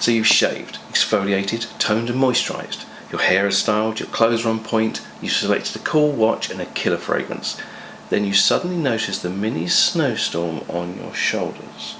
So you've shaved, exfoliated, toned and moisturised. Your hair is styled, your clothes are on point, you've selected a cool watch and a killer fragrance. Then you suddenly notice the mini snowstorm on your shoulders.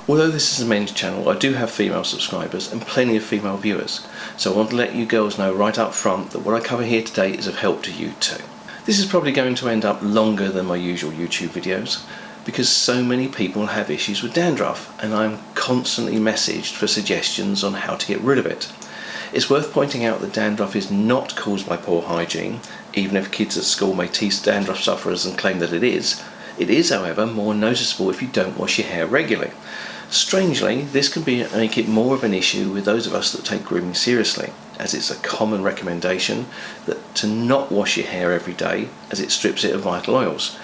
Although this is a men's channel, I do have female subscribers and plenty of female viewers, so I want to let you girls know right up front that what I cover here today is of help to you too. This is probably going to end up longer than my usual YouTube videos, because so many people have issues with dandruff and I'm constantly messaged for suggestions on how to get rid of it. It's worth pointing out that dandruff is not caused by poor hygiene, even if kids at school may tease dandruff sufferers and claim that it is. It is, however, more noticeable if you don't wash your hair regularly. Strangely, this can make it more of an issue with those of us that take grooming seriously, as it's a common recommendation to not wash your hair every day as it strips it of vital oils.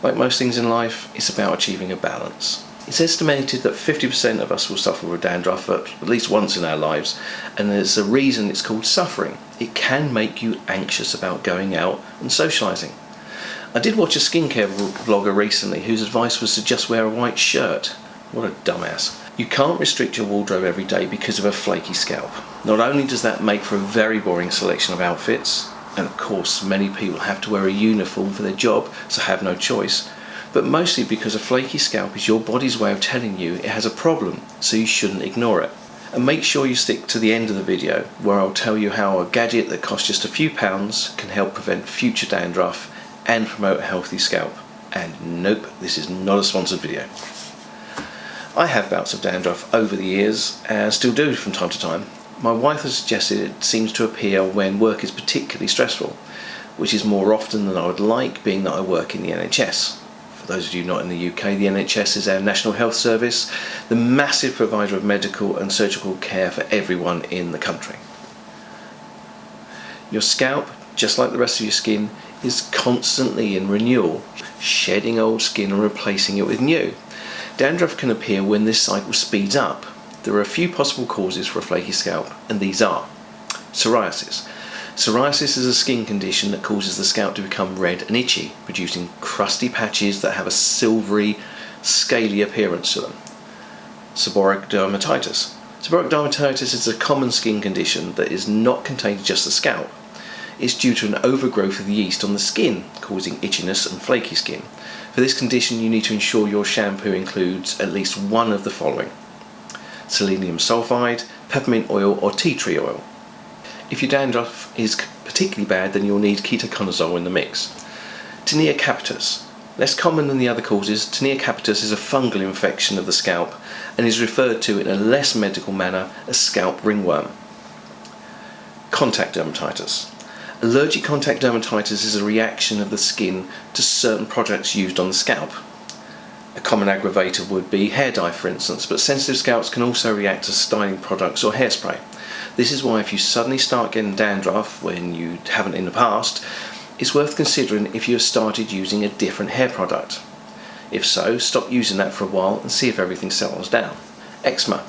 Like most things in life, it's about achieving a balance. It's estimated that 50% of us will suffer with dandruff at least once in our lives, and there's a reason it's called suffering. It can make you anxious about going out and socialising. I did watch a skincare vlogger recently whose advice was to just wear a white shirt. What a dumbass. You can't restrict your wardrobe every day because of a flaky scalp. Not only does that make for a very boring selection of outfits, and of course many people have to wear a uniform for their job, so have no choice, but mostly because a flaky scalp is your body's way of telling you it has a problem, so you shouldn't ignore it. And make sure you stick to the end of the video, where I'll tell you how a gadget that costs just a few pounds can help prevent future dandruff and promote a healthy scalp. And nope, this is not a sponsored video. I have bouts of dandruff over the years, and still do from time to time. My wife has suggested it seems to appear when work is particularly stressful, which is more often than I would like, being that I work in the NHS. For those of you not in the UK, the NHS is our National Health Service, the massive provider of medical and surgical care for everyone in the country. Your scalp, just like the rest of your skin, is constantly in renewal, shedding old skin and replacing it with new. Dandruff can appear when this cycle speeds up. There are a few possible causes for a flaky scalp, and these are psoriasis. Psoriasis is a skin condition that causes the scalp to become red and itchy, producing crusty patches that have a silvery, scaly appearance to them. Seborrheic dermatitis. Seborrheic dermatitis is a common skin condition that is not contained to just the scalp. It's due to an overgrowth of yeast on the skin, causing itchiness and flaky skin. For this condition, you need to ensure your shampoo includes at least one of the following: selenium sulfide, peppermint oil or tea tree oil. If your dandruff is particularly bad, then you'll need ketoconazole in the mix. Tinea capitis. Less common than the other causes, tinea capitis is a fungal infection of the scalp and is referred to in a less medical manner as scalp ringworm. Contact dermatitis. Allergic contact dermatitis is a reaction of the skin to certain products used on the scalp. A common aggravator would be hair dye, for instance, but sensitive scalps can also react to styling products or hairspray. This is why if you suddenly start getting dandruff when you haven't in the past, it's worth considering if you have started using a different hair product. If so, stop using that for a while and see if everything settles down. Eczema.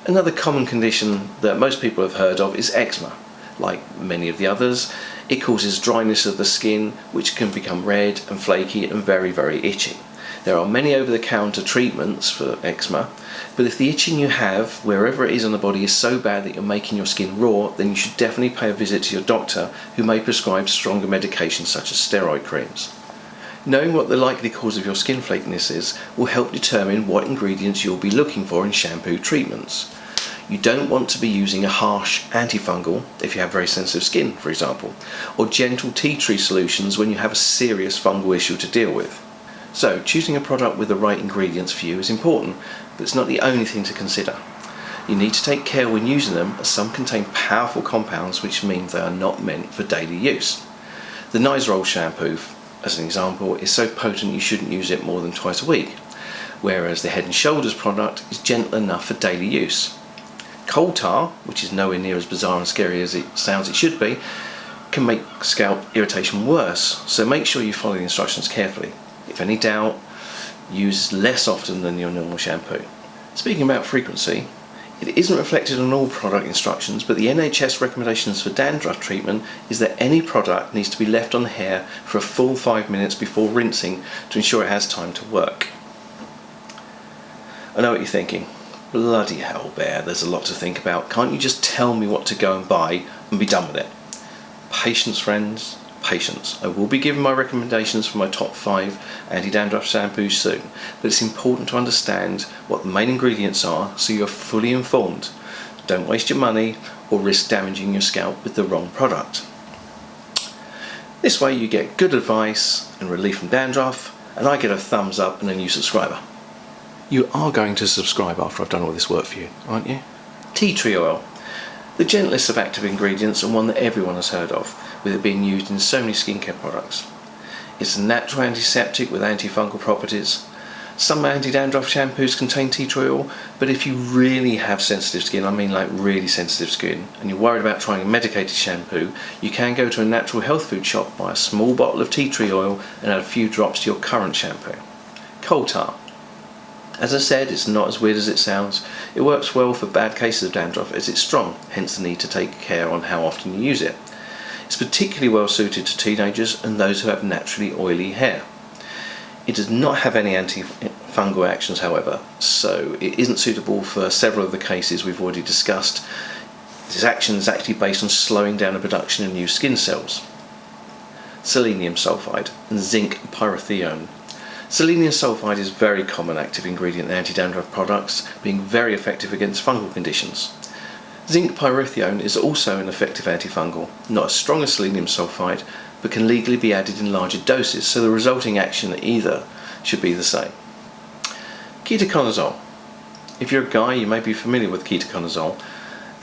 Another common condition that most people have heard of is eczema. Like many of the others, it causes dryness of the skin, which can become red and flaky and very, very itchy. There are many over-the-counter treatments for eczema, but if the itching you have, wherever it is on the body, is so bad that you're making your skin raw, then you should definitely pay a visit to your doctor, who may prescribe stronger medications such as steroid creams. Knowing what the likely cause of your skin flakiness is will help determine what ingredients you'll be looking for in shampoo treatments. You don't want to be using a harsh antifungal if you have very sensitive skin, for example, or gentle tea tree solutions when you have a serious fungal issue to deal with. So, choosing a product with the right ingredients for you is important, but it's not the only thing to consider. You need to take care when using them, as some contain powerful compounds which means they are not meant for daily use. The Nizoral shampoo, as an example, is so potent you shouldn't use it more than twice a week, whereas the Head & Shoulders product is gentle enough for daily use. Coal tar, which is nowhere near as bizarre and scary as it sounds it should be, can make scalp irritation worse, so make sure you follow the instructions carefully. If any doubt, use less often than your normal shampoo. Speaking about frequency, It isn't reflected on all product instructions, but the NHS recommendations for dandruff treatment is that any product needs to be left on the hair for a full 5 minutes before rinsing to ensure it has time to work. I know what you're thinking. Bloody hell, Bear, there's a lot to think about. Can't you just tell me what to go and buy and be done with it? Patience, friends, patience. I will be giving my recommendations for my top 5 anti-dandruff shampoos soon, but it's important to understand what the main ingredients are so you're fully informed. Don't waste your money or risk damaging your scalp with the wrong product. This way you get good advice and relief from dandruff, and I get a thumbs up and a new subscriber. You are going to subscribe after I've done all this work for you, aren't you? Tea tree oil. The gentlest of active ingredients and one that everyone has heard of, with it being used in so many skincare products. It's a natural antiseptic with antifungal properties. Some anti-dandruff shampoos contain tea tree oil, but if you really have sensitive skin, I mean like really sensitive skin, and you're worried about trying a medicated shampoo, you can go to a natural health food shop, buy a small bottle of tea tree oil and add a few drops to your current shampoo. Coal tar. As I said, it's not as weird as it sounds. It works well for bad cases of dandruff as it's strong, hence the need to take care on how often you use it. It's particularly well suited to teenagers and those who have naturally oily hair. It does not have any antifungal actions, however, so it isn't suitable for several of the cases we've already discussed. This action is actually based on slowing down the production of new skin cells. Selenium sulfide and zinc pyrithione. Selenium sulfide is a very common active ingredient in anti-dandruff products, being very effective against fungal conditions. Zinc pyrithione is also an effective antifungal, not as strong as selenium sulfide, but can legally be added in larger doses, so the resulting action either should be the same. Ketoconazole. If you're a guy, you may be familiar with ketoconazole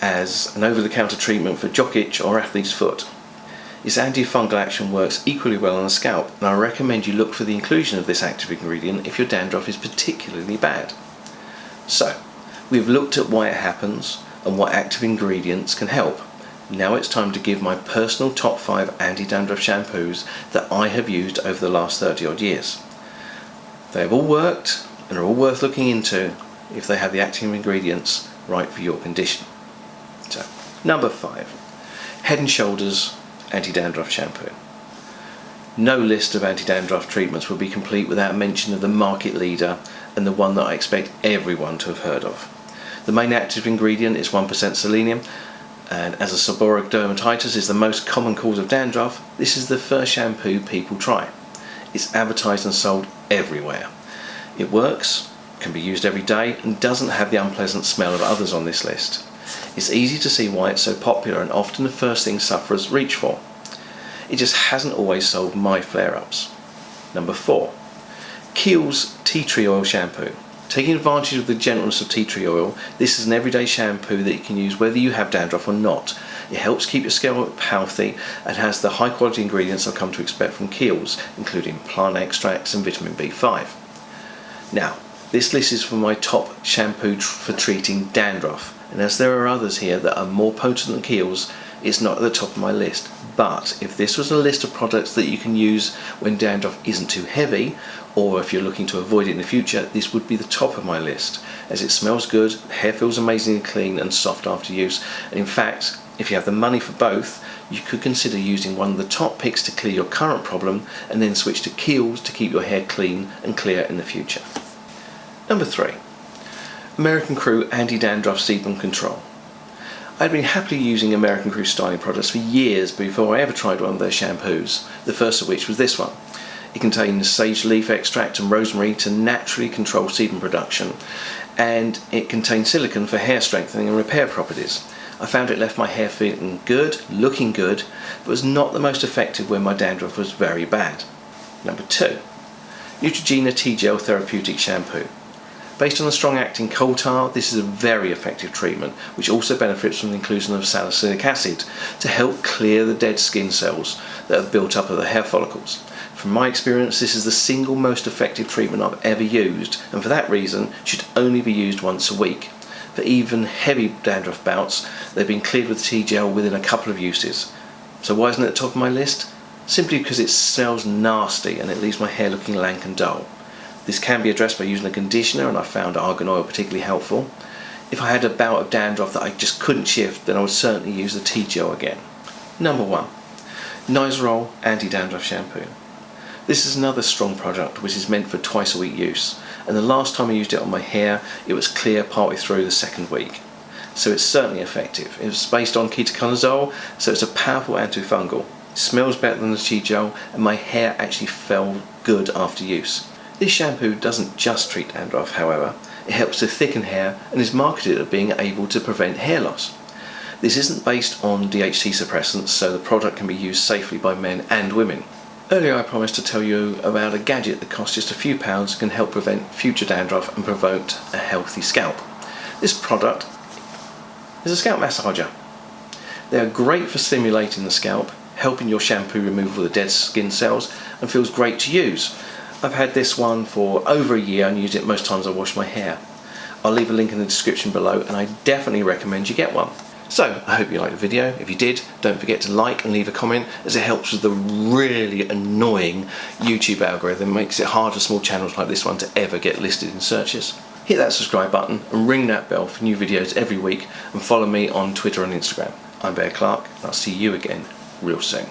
as an over-the-counter treatment for jock itch or athlete's foot. Its antifungal action works equally well on the scalp, and I recommend you look for the inclusion of this active ingredient if your dandruff is particularly bad. So, we've looked at why it happens and what active ingredients can help. Now it's time to give my personal top 5 anti-dandruff shampoos that I have used over the last 30 odd years. They have all worked and are all worth looking into if they have the active ingredients right for your condition. So, number 5, Head & Shoulders Anti-Dandruff Shampoo. No list of anti-dandruff treatments will be complete without mention of the market leader and the one that I expect everyone to have heard of. The main active ingredient is 1% selenium, and as a seborrheic dermatitis is the most common cause of dandruff, this is the first shampoo people try. It's advertised and sold everywhere. It works, can be used every day, and doesn't have the unpleasant smell of others on this list. It's easy to see why it's so popular and often the first thing sufferers reach for. It just hasn't always solved my flare-ups. Number 4, Kiehl's Tea Tree Oil Shampoo. Taking advantage of the gentleness of tea tree oil, this is an everyday shampoo that you can use whether you have dandruff or not. It helps keep your scalp healthy and has the high quality ingredients I've come to expect from Kiehl's, including plant extracts and vitamin B5. Now, this list is for my top shampoo for treating dandruff, and as there are others here that are more potent than Kiehl's, it's not at the top of my list. But if this was a list of products that you can use when dandruff isn't too heavy, or if you're looking to avoid it in the future, this would be the top of my list, as it smells good, the hair feels amazingly clean and soft after use, and in fact, if you have the money for both, you could consider using one of the top picks to clear your current problem, and then switch to Kiehl's to keep your hair clean and clear in the future. Number 3, American Crew Anti-Dandruff Sebum Control. I'd been happily using American Crew styling products for years before I ever tried one of their shampoos, the first of which was this one. It contains sage leaf extract and rosemary to naturally control sebum production, and it contains silicone for hair strengthening and repair properties. I found it left my hair feeling good, looking good, but was not the most effective when my dandruff was very bad. Number 2, Neutrogena T-Gel Therapeutic Shampoo. Based on the strong-acting coal tar, this is a very effective treatment, which also benefits from the inclusion of salicylic acid to help clear the dead skin cells that have built up at the hair follicles. From my experience, this is the single most effective treatment I've ever used, and for that reason should only be used once a week. For even heavy dandruff bouts, they've been cleared with T-Gel within a couple of uses. So why isn't it at the top of my list? Simply because it smells nasty and it leaves my hair looking lank and dull. This can be addressed by using a conditioner, and I found argan oil particularly helpful. If I had a bout of dandruff that I just couldn't shift, then I would certainly use the tea gel again. Number 1. Nizoral Anti-Dandruff Shampoo. This is another strong product which is meant for twice a week use, and the last time I used it on my hair it was clear partway through the second week. So it's certainly effective. It's based on ketoconazole, so it's a powerful antifungal. It smells better than the tea gel, and my hair actually felt good after use. This shampoo doesn't just treat dandruff, however. It helps to thicken hair and is marketed as being able to prevent hair loss. This isn't based on DHT suppressants, so the product can be used safely by men and women. Earlier I promised to tell you about a gadget that costs just a few pounds and can help prevent future dandruff and promote a healthy scalp. This product is a scalp massager. They are great for stimulating the scalp, helping your shampoo remove all the dead skin cells, and feels great to use. I've had this one for over a year and use it most times I wash my hair. I'll leave a link in the description below, and I definitely recommend you get one. So, I hope you liked the video. If you did, don't forget to like and leave a comment, as it helps with the really annoying YouTube algorithm. It makes it hard for small channels like this one to ever get listed in searches. Hit that subscribe button and ring that bell for new videos every week, and follow me on Twitter and Instagram. I'm Bear Clark, and I'll see you again real soon.